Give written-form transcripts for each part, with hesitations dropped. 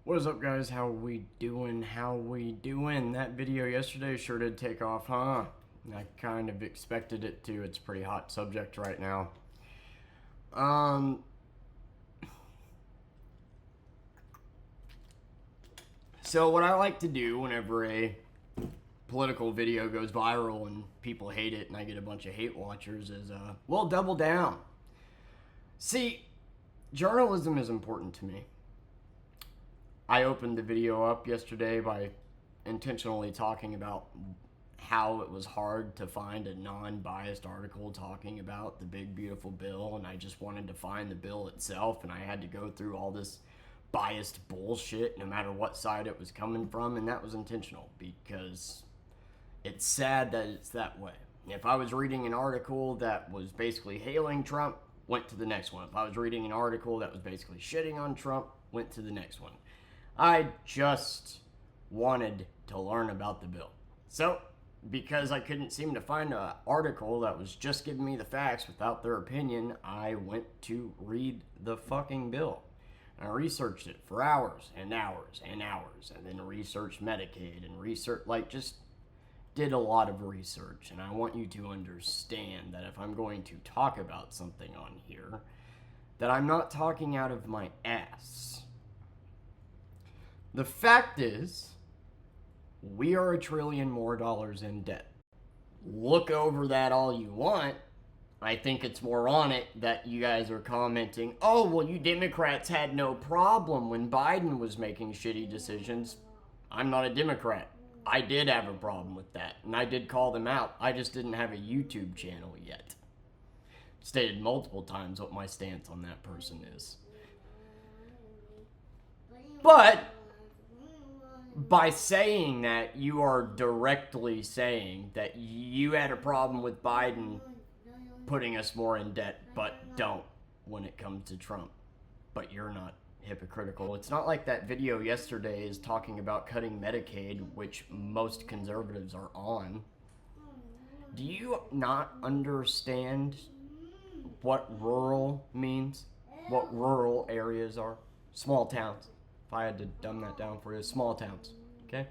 What is up, guys? How we doing? That video yesterday sure did take off, huh? I kind of expected it to. It's a pretty hot subject right now. So what I like to do whenever a political video goes viral and people hate it and I get a bunch of hate watchers is, well, double down. See, journalism is important to me. I opened the video up yesterday by intentionally talking about how it was hard to find a non-biased article talking about the big beautiful bill, and I just wanted to find the bill itself, and I had to go through all this biased bullshit no matter what side it was coming from, and that was intentional because it's sad that it's that way. If I was reading an article that was basically hailing Trump, went to the next one. If I was reading an article that was basically shitting on Trump, went to the next one. I just wanted to learn about the bill. So, because I couldn't seem to find an article that was just giving me the facts without their opinion, I went to read the fucking bill. And I researched it for hours and hours and hours, and then researched Medicaid and just did a lot of research. And I want you to understand that if I'm going to talk about something on here, that I'm not talking out of my ass. The fact is, we are $1 trillion more in debt. Look over that all you want. I think it's moronic that you guys are commenting, oh, well, you Democrats had no problem when Biden was making shitty decisions. I'm not a Democrat. I did have a problem with that, and I did call them out. I just didn't have a YouTube channel yet. Stated multiple times what my stance on that person is. But by saying that, you are directly saying that you had a problem with Biden putting us more in debt, but don't when it comes to Trump. But you're not hypocritical. It's not like that video yesterday is talking about cutting Medicaid, which most conservatives are on. Do you not understand what rural means? What rural areas are? Small towns. If I had to dumb that down for you, small towns, okay?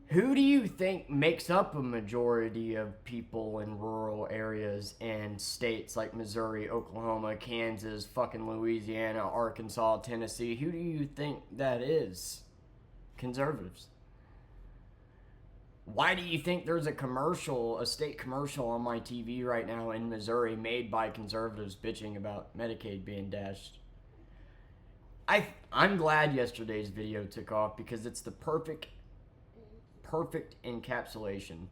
Who do you think makes up a majority of people in rural areas and states like Missouri, Oklahoma, Kansas, fucking Louisiana, Arkansas, Tennessee? Who do you think that is? Conservatives. Why do you think there's a state commercial on my TV right now in Missouri made by conservatives bitching about Medicaid being dashed? I'm glad yesterday's video took off because it's the perfect encapsulation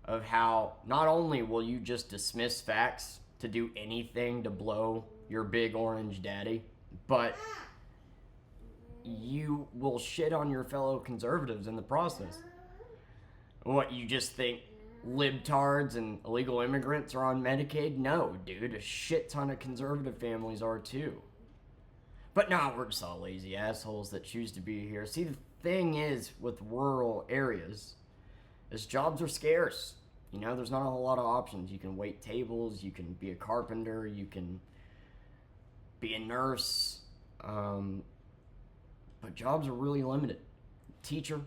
of how not only will you just dismiss facts to do anything to blow your big orange daddy, but you will shit on your fellow conservatives in the process. What, you just think libtards and illegal immigrants are on Medicaid? No, dude, a shit ton of conservative families are too. But nah, we're just all lazy assholes that choose to be here. See, the thing is with rural areas is jobs are scarce. You know, there's not a whole lot of options. You can wait tables, you can be a carpenter, you can be a nurse, but jobs are really limited. Teacher.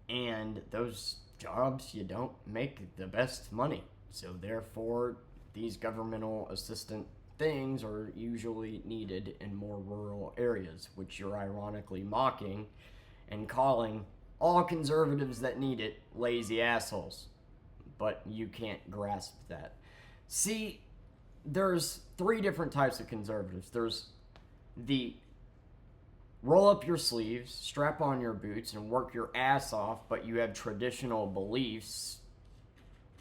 And those jobs, you don't make the best money. So therefore, these governmental assistant things are usually needed in more rural areas, which you're ironically mocking and calling all conservatives that need it lazy assholes. But you can't grasp that. See, there's 3 different types of conservatives. There's the roll up your sleeves, strap on your boots, and work your ass off, but you have traditional beliefs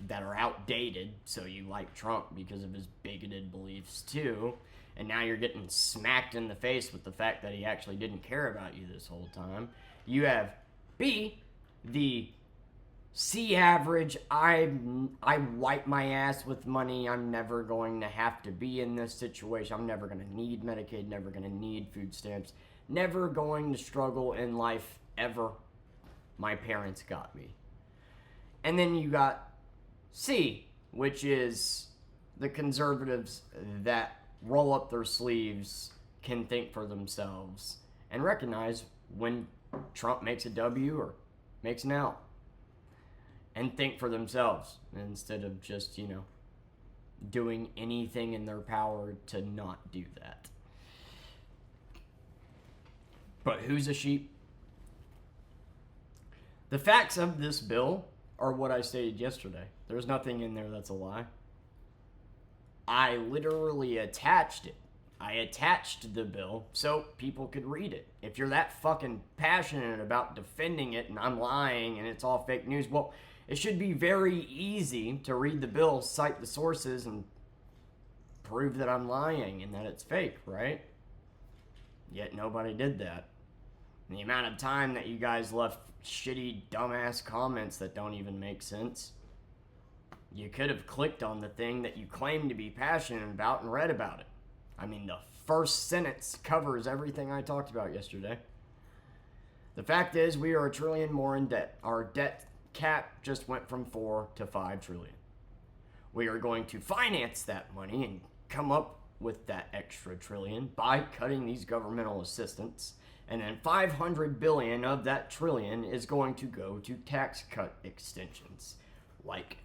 that are outdated, so you like Trump because of his bigoted beliefs too, and now you're getting smacked in the face with the fact that he actually didn't care about you this whole time. You have B, the C average, I wipe my ass with money, I'm never going to have to be in this situation, I'm never going to need Medicaid, never going to need food stamps, never going to struggle in life ever. My parents got me. And then you got C, which is the conservatives that roll up their sleeves can think for themselves and recognize when Trump makes a W or makes an L, and think for themselves instead of just, doing anything in their power to not do that. But who's a sheep? The facts of this bill are what I stated yesterday. There's nothing in there that's a lie. I literally attached it. I attached the bill so people could read it. If you're that fucking passionate about defending it and I'm lying and it's all fake news, well, it should be very easy to read the bill, cite the sources, and prove that I'm lying and that it's fake, right? Yet nobody did that. And the amount of time that you guys left shitty, dumbass comments that don't even make sense. You could have clicked on the thing that you claim to be passionate about and read about it. I mean, the first sentence covers everything I talked about yesterday. The fact is, we are $1 trillion more in debt. Our debt cap just went from 4 to 5 trillion. We are going to finance that money and come up with that extra trillion by cutting these governmental assistance. And then 500 billion of that trillion is going to go to tax cut extensions, like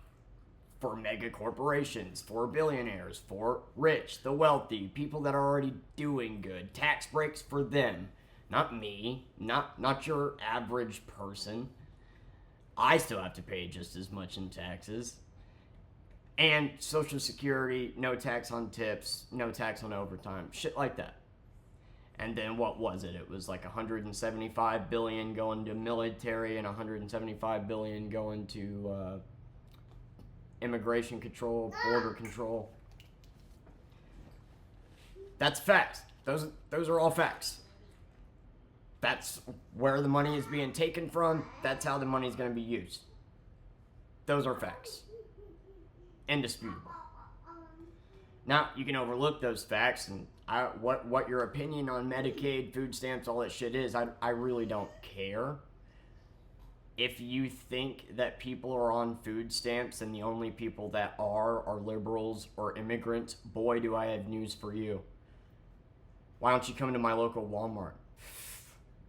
for mega corporations, for billionaires, for rich, the wealthy, people that are already doing good. Tax breaks for them, not me, not your average person. I still have to pay just as much in taxes. And Social Security, no tax on tips, no tax on overtime, shit like that. And then what was it? It was like 175 billion going to military and 175 billion going to immigration control, border control. That's facts. Those are all facts. That's where the money is being taken from. That's how the money is going to be used. Those are facts. Indisputable. Now, you can overlook those facts and what your opinion on Medicaid, food stamps, all that shit is, I really don't care. If you think that people are on food stamps and the only people that are liberals or immigrants, boy, do I have news for you. Why don't you come to my local Walmart?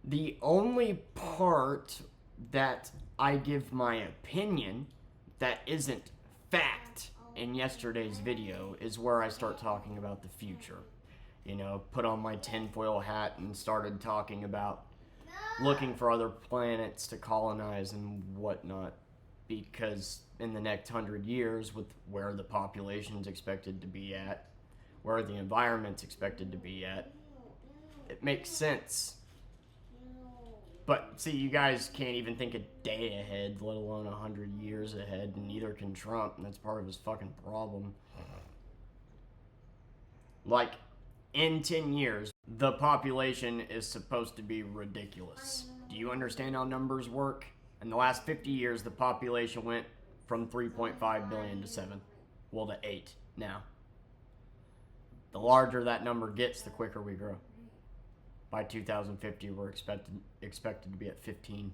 The only part that I give my opinion that isn't fact in yesterday's video is where I start talking about the future. Put on my tinfoil hat and started talking about looking for other planets to colonize and whatnot, because in the next 100 years, with where the population's expected to be at, where the environment's expected to be at, it makes sense. But see, you guys can't even think a day ahead, let alone 100 years ahead, and neither can Trump, and that's part of his fucking problem. Like, in 10 years, the population is supposed to be ridiculous. Do you understand how numbers work? In the last 50 years, the population went from 3.5 billion to 7. Well, to 8 now. The larger that number gets, the quicker we grow. By 2050, we're expected to be at 15.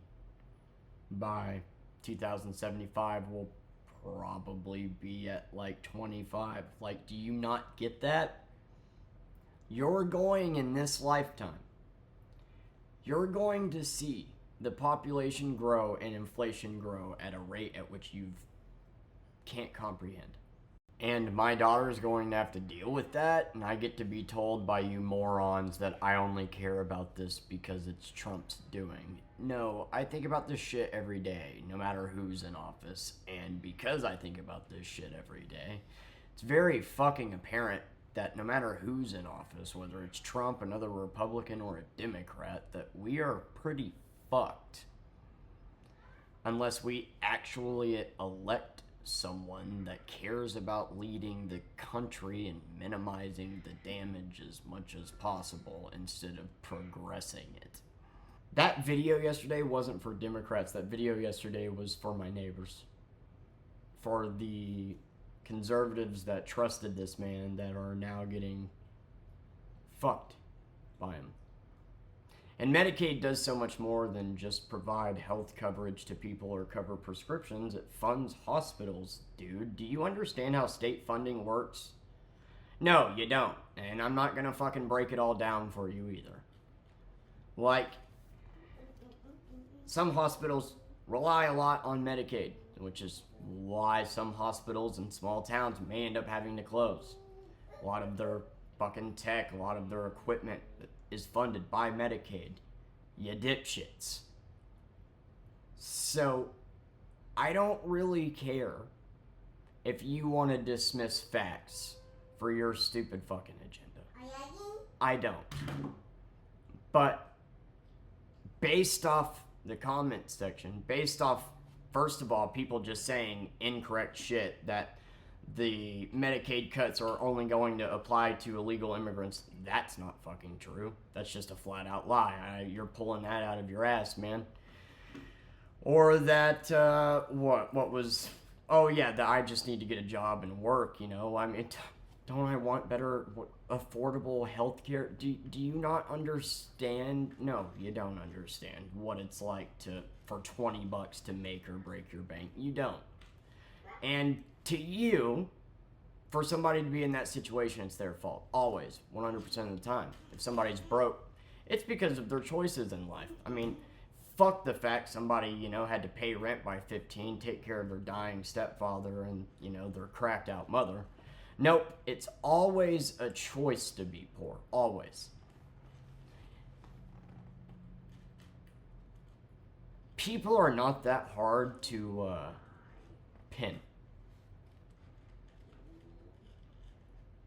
By 2075, we'll probably be at like 25. Like, do you not get that? You're going in this lifetime. You're going to see the population grow and inflation grow at a rate at which you can't comprehend. And my daughter is going to have to deal with that, and I get to be told by you morons that I only care about this because it's Trump's doing. No, I think about this shit every day, no matter who's in office. And because I think about this shit every day, it's very fucking apparent that no matter who's in office, whether it's Trump, another Republican, or a Democrat, that we are pretty fucked. Unless we actually elect someone that cares about leading the country and minimizing the damage as much as possible instead of progressing it. That video yesterday wasn't for Democrats. That video yesterday was for my neighbors. For the conservatives that trusted this man that are now getting fucked by him. And Medicaid does so much more than just provide health coverage to people or cover prescriptions. It funds hospitals, dude. Do you understand how state funding works? No, you don't. And I'm not gonna fucking break it all down for you either. Like, some hospitals rely a lot on Medicaid, which is why some hospitals in small towns may end up having to close. A lot of their fucking tech, a lot of their equipment is funded by Medicaid. You dipshits. So, I don't really care if you want to dismiss facts for your stupid fucking agenda. I don't. But based off the comment section, based off, first of all, people just saying incorrect shit that the Medicaid cuts are only going to apply to illegal immigrants, that's not fucking true. That's just a flat out lie. You're pulling that out of your ass, man. Or that, what was, oh yeah, that I just need to get a job and work, you know? I mean, don't I want better, affordable health care? Do you not understand? No, you don't understand what it's like for $20 to make or break your bank. You don't. And to you, for somebody to be in that situation, it's their fault. Always, 100% of the time. If somebody's broke, it's because of their choices in life. I mean, fuck the fact somebody, you know, had to pay rent by 15, take care of their dying stepfather and, you know, their cracked out mother. Nope, it's always a choice to be poor. Always. People are not that hard to pin.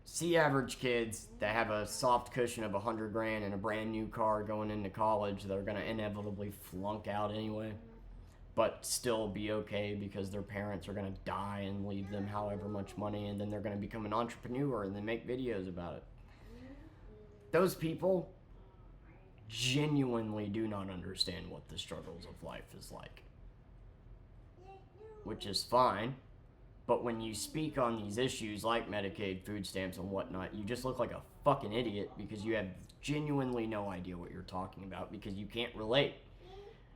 See average kids that have a soft cushion of $100,000 and a brand new car going into college that are going to inevitably flunk out anyway, but still be okay because their parents are going to die and leave them however much money, and then they're going to become an entrepreneur and then make videos about it. Those people genuinely do not understand what the struggles of life is like, which is fine. But when you speak on these issues like Medicaid, food stamps, and whatnot, you just look like a fucking idiot because you have genuinely no idea what you're talking about because you can't relate.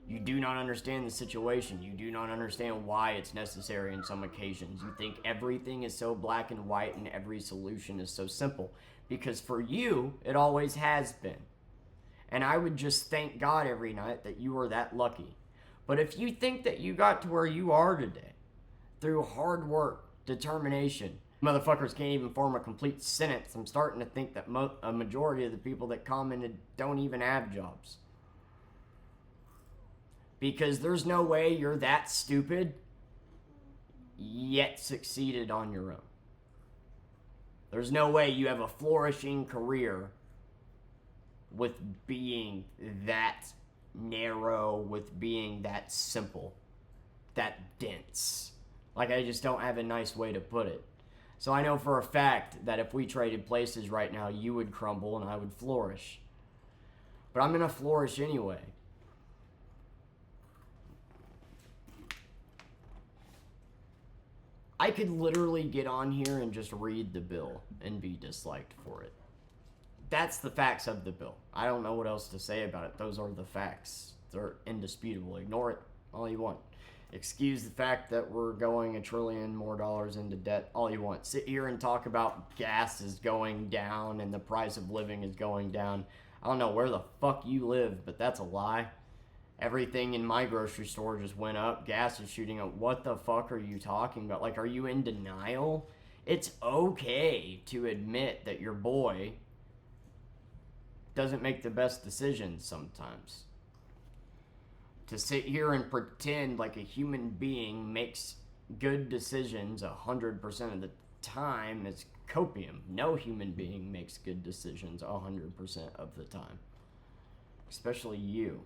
You do not understand the situation. You do not understand why it's necessary in some occasions. You think everything is so black and white and every solution is so simple. Because for you, it always has been. And I would just thank God every night that you were that lucky. But if you think that you got to where you are today, through hard work, determination, motherfuckers can't even form a complete sentence. I'm starting to think that a majority of the people that commented don't even have jobs. Because there's no way you're that stupid, yet succeeded on your own. There's no way you have a flourishing career with being that narrow, with being that simple, that dense. Like, I just don't have a nice way to put it. So I know for a fact that if we traded places right now, you would crumble and I would flourish. But I'm going to flourish anyway. I could literally get on here and just read the bill and be disliked for it. That's the facts of the bill. I don't know what else to say about it. Those are the facts. They're indisputable. Ignore it all you want. Excuse the fact that we're going $1 trillion more into debt all you want. Sit here and talk about gas is going down and the price of living is going down. I don't know where the fuck you live, but that's a lie. Everything in my grocery store just went up. Gas is shooting up. What the fuck are you talking about? Like, are you in denial? It's okay to admit that your boy doesn't make the best decisions sometimes. To sit here and pretend like a human being makes good decisions 100% of the time is copium. No human being makes good decisions 100% of the time. Especially you.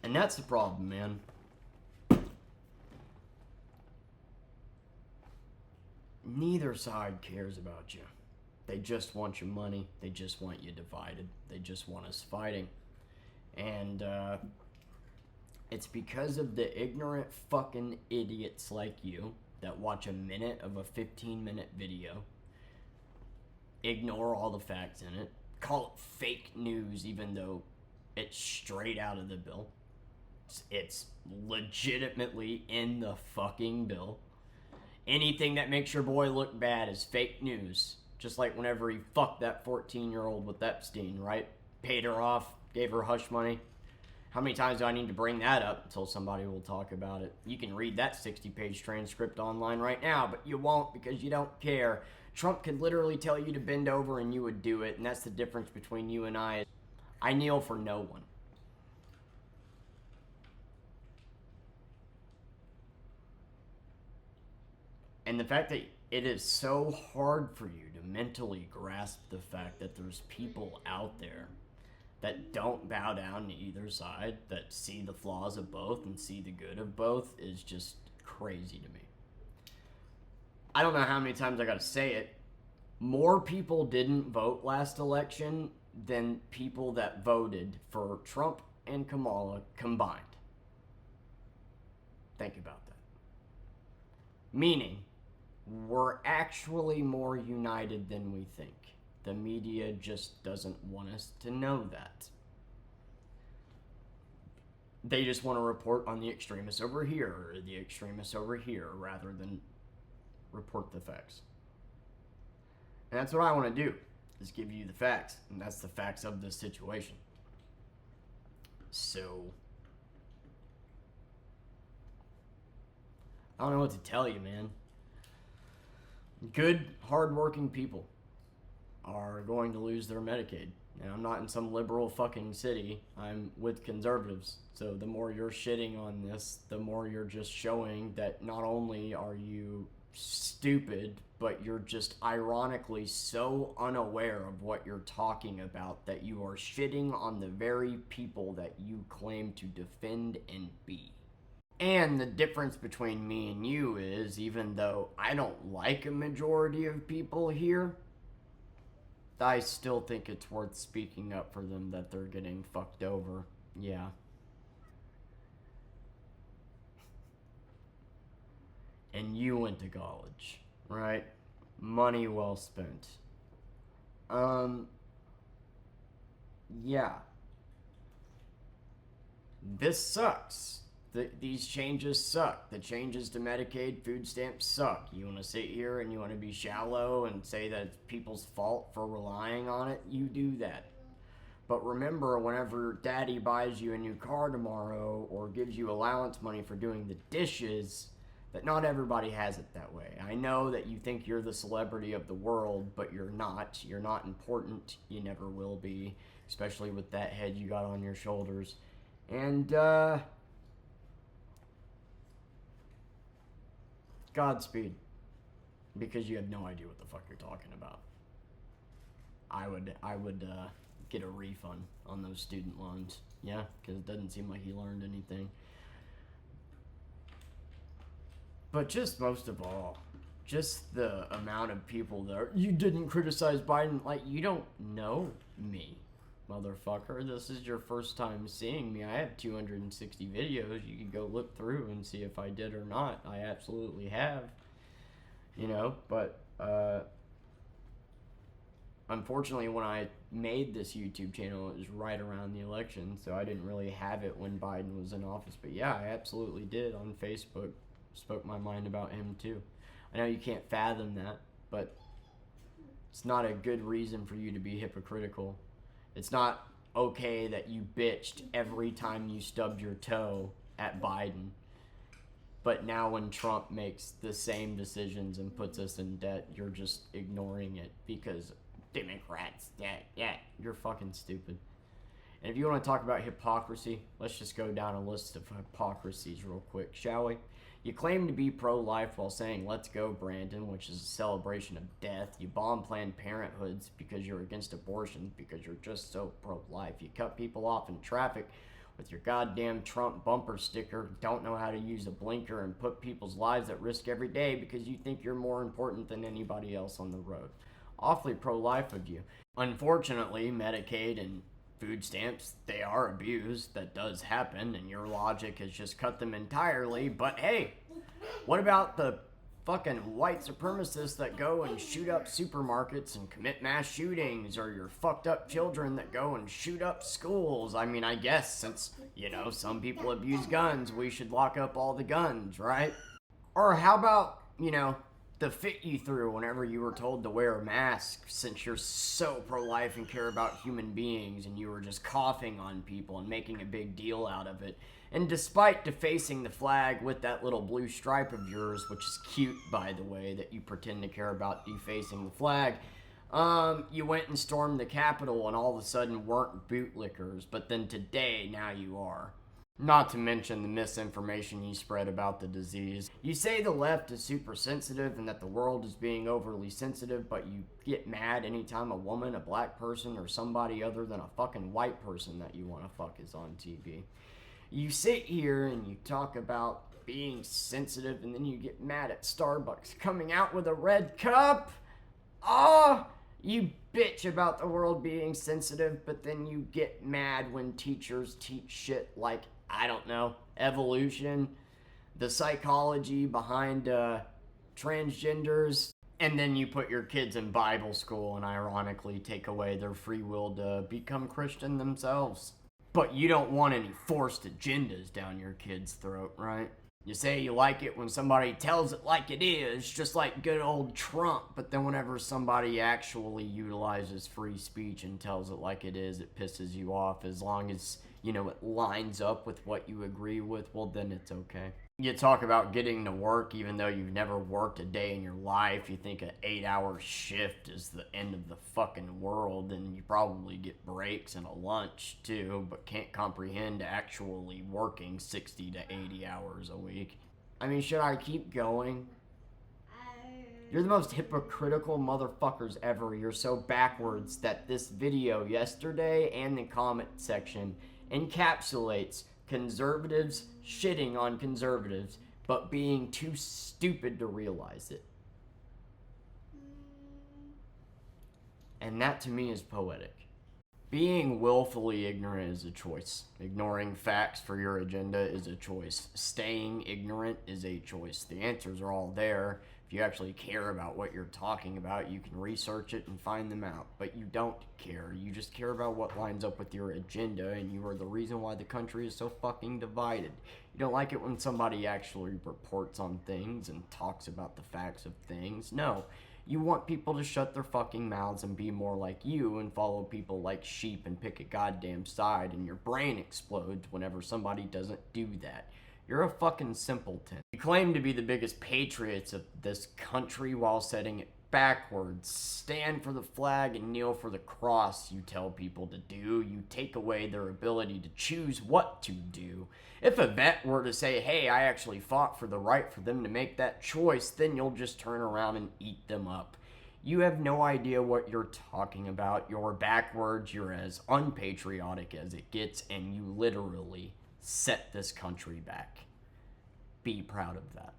And that's the problem, man. Neither side cares about you. They just want your money. They just want you divided. They just want us fighting. And it's because of the ignorant fucking idiots like you that watch a minute of a 15-minute video, ignore all the facts in it, call it fake news even though it's straight out of the bill. It's legitimately in the fucking bill. Anything that makes your boy look bad is fake news. Just like whenever he fucked that 14-year-old with Epstein, right? Paid her off, gave her hush money. How many times do I need to bring that up until somebody will talk about it? You can read that 60-page transcript online right now, but you won't because you don't care. Trump could literally tell you to bend over and you would do it, and that's the difference between you and I. I kneel for no one. And the fact that it is so hard for you to mentally grasp the fact that there's people out there that don't bow down to either side, that see the flaws of both and see the good of both, is just crazy to me. I don't know how many times I gotta say it. More people didn't vote last election than people that voted for Trump and Kamala combined. Think about that. Meaning, we're actually more united than we think. The media just doesn't want us to know that. They just want to report on the extremists over here or the extremists over here rather than report the facts. And that's what I want to do, is give you the facts. And that's the facts of this situation. So, I don't know what to tell you, man. Good, hardworking people are going to lose their Medicaid. And I'm not in some liberal fucking city. I'm with conservatives. So the more you're shitting on this, the more you're just showing that not only are you stupid, but you're just ironically so unaware of what you're talking about that you are shitting on the very people that you claim to defend and be. And the difference between me and you is, even though I don't like a majority of people here, I still think it's worth speaking up for them that they're getting fucked over. Yeah. And you went to college, right? Money well spent. Yeah. This sucks. These changes suck. The changes to Medicaid, food stamps suck. You want to sit here and you want to be shallow and say that it's people's fault for relying on it? You do that. But remember, whenever daddy buys you a new car tomorrow or gives you allowance money for doing the dishes, that not everybody has it that way. I know that you think you're the celebrity of the world, but you're not. You're not important. You never will be, especially with that head you got on your shoulders. And, Godspeed, because you have no idea what the fuck you're talking about. I would get a refund on those student loans, yeah, because it doesn't seem like he learned anything. But just most of all, just the amount of people that you didn't criticize Biden, like, you don't know me, motherfucker. This is your first time seeing me. I have 260 videos. You can go look through and see if I did or not. I absolutely have. You know, but unfortunately, when I made this YouTube channel, it was right around the election, so I didn't really have it when Biden was in office. But yeah, I absolutely did on Facebook. Spoke my mind about him too. I know you can't fathom that, but it's not a good reason for you to be hypocritical. It's not okay that you bitched every time you stubbed your toe at Biden. But now when Trump makes the same decisions and puts us in debt, you're just ignoring it because Democrats, yeah, you're fucking stupid. And if you want to talk about hypocrisy, let's just go down a list of hypocrisies real quick, shall we? You claim to be pro-life while saying, "Let's go, Brandon," which is a celebration of death. You bomb Planned Parenthoods because you're against abortion, because you're just so pro-life. You cut people off in traffic with your goddamn Trump bumper sticker, don't know how to use a blinker, and put people's lives at risk every day because you think you're more important than anybody else on the road. Awfully pro-life of you. Unfortunately, Medicaid and food stamps, they are abused. That does happen, and your logic has just cut them entirely. But hey, what about the fucking white supremacists that go and shoot up supermarkets and commit mass shootings, or your fucked up children that go and shoot up schools? I mean, I guess since, you know, some people abuse guns, we should lock up all the guns, right? Or how about you know, the fit you threw whenever you were told to wear a mask, since you're so pro-life and care about human beings, and you were just coughing on people and making a big deal out of it. And despite defacing the flag with that little blue stripe of yours, which is cute, by the way, that you pretend to care about defacing the flag, you went and stormed the Capitol and all of a sudden weren't bootlickers, but then today, now you are. Not to mention the misinformation you spread about the disease. You say the left is super sensitive and that the world is being overly sensitive, but you get mad anytime a woman, a black person, or somebody other than a fucking white person that you want to fuck is on TV. You sit here and you talk about being sensitive, and then you get mad at Starbucks coming out with a red cup. You bitch about the world being sensitive, but then you get mad when teachers teach shit like, I don't know, evolution, the psychology behind transgenders, and then you put your kids in Bible school and ironically take away their free will to become Christian themselves. But you don't want any forced agendas down your kid's throat, right? You say you like it when somebody tells it like it is, just like good old Trump, but then whenever somebody actually utilizes free speech and tells it like it is, it pisses you off. As long as, you know, it lines up with what you agree with, well, then it's okay. You talk about getting to work even though you've never worked a day in your life. You think an 8-hour shift is the end of the fucking world, and you probably get breaks and a lunch too, but can't comprehend actually working 60 to 80 hours a week. I mean, should I keep going? You're the most hypocritical motherfuckers ever. You're so backwards that this video yesterday and the comment section encapsulates conservatives shitting on conservatives, but being too stupid to realize it. And that to me is poetic. Being willfully ignorant is a choice. Ignoring facts for your agenda is a choice. Staying ignorant is a choice. The answers are all there. If you actually care about what you're talking about, you can research it and find them out. But you don't care. You just care about what lines up with your agenda, and you are the reason why the country is so fucking divided. You don't like it when somebody actually reports on things and talks about the facts of things. No. You want people to shut their fucking mouths and be more like you and follow people like sheep and pick a goddamn side, and your brain explodes whenever somebody doesn't do that. You're a fucking simpleton. You claim to be the biggest patriots of this country while setting it backwards. Stand for the flag and kneel for the cross, you tell people to do. You take away their ability to choose what to do. If a vet were to say, hey, I actually fought for the right for them to make that choice, then you'll just turn around and eat them up. You have no idea what you're talking about. You're backwards. You're as unpatriotic as it gets, and you literally set this country back. Be proud of that.